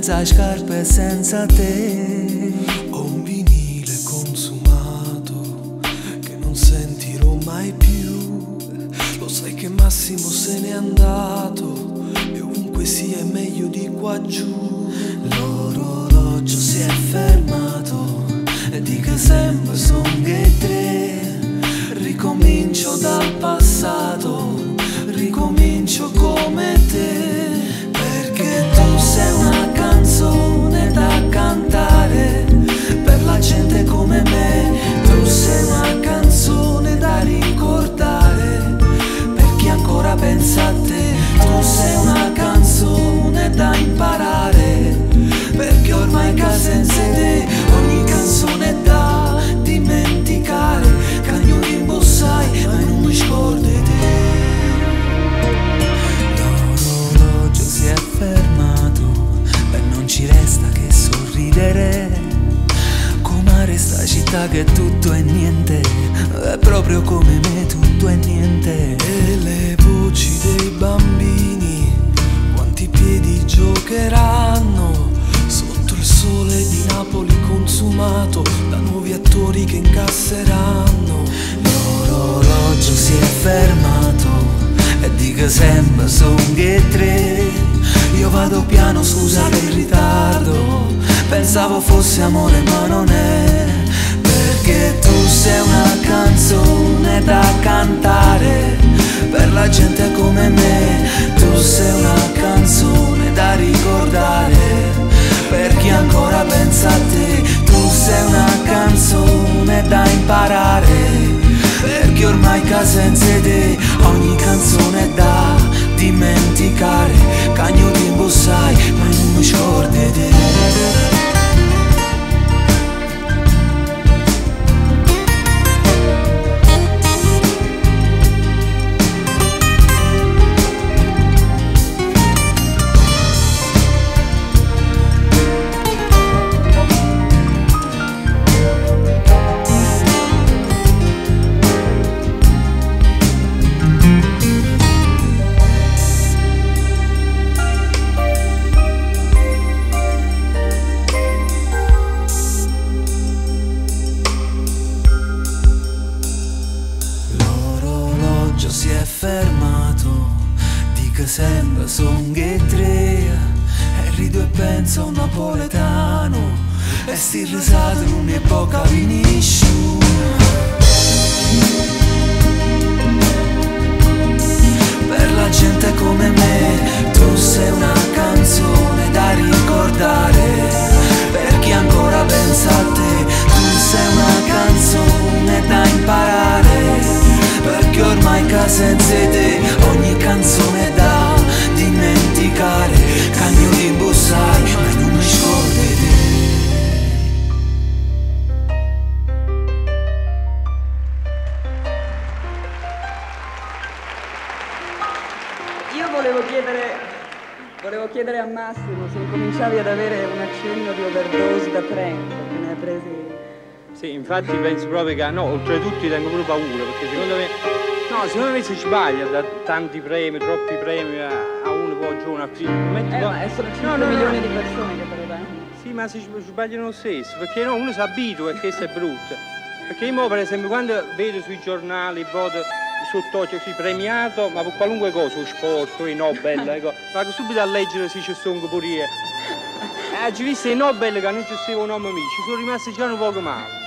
senza scarpe e senza te. Ho un vinile consumato che non sentirò mai più. Lo sai che Massimo se n'è andato e ovunque sia è meglio di qua giù. L'orologio si è fermato e dico sempre son che tre. Ricomincio dal passato, ricomincio come te. Perché tu sei una canzone da cantare per la gente come me. Tu sei una canzone da ricordare per chi ancora pensa a te. Tu sei una canzone da imparare perché ormai casa in sede. Ogni canzone è da dimenticare. Cagno di imbossai ma non mi scordo di te. L'orologio si è fermato e non ci resta che sorridere. Come resta città che tutto è niente, è proprio come me tutto è niente. E le voci dei bambini, quanti piedi giocheranno sotto il sole di Napoli consumato da nuovi attori che incasseranno. L'orologio si è fermato e dico sempre son che tre. Io vado piano, scusa per il ritardo, pensavo fosse amore ma non è. Perché tu sei una canzone da cantare per la gente come me. Tu sei una canzone da ricordare per chi ancora pensa a te. Tu sei una canzone da imparare perché ormai casa in sede. Ogni canzone è da dimenticare. Cagno di imbossai ma non mi scordo di te. Si è fermato, dico sempre son che tre. E rido e penso a un napoletano e sti risate non è poca finisce. Per la gente come me, tu sei una canzone da ricordare per chi ancora pensa a te. Tu sei una canzone da imparare perché ormai casa in sede. Ogni canzone è da dimenticare. Cagno di imbossai ma non mi scordo di te. Io volevo chiedere a Massimo se incominciavi ad avere un accenno di overdose da prank, perché ne ha presi. Sì, infatti penso proprio che no, oltretutto tengo pure paura, perché secondo me si sbaglia da tanti premi, troppi premi a uno poi giovane a prima. Ma sono 5 milioni di persone che te lo danno. Sì, ma si sbagliano lo stesso, perché no, uno si abitua e questo è brutto. Perché io per esempio quando vedo sui giornali voto sotto premiato, ma per qualunque cosa, lo sport, i Nobel, ecco, vado subito a leggere se ci sono pure io. Ci visto i Nobel che non ci sono nome amici, sono rimasti già un poco male.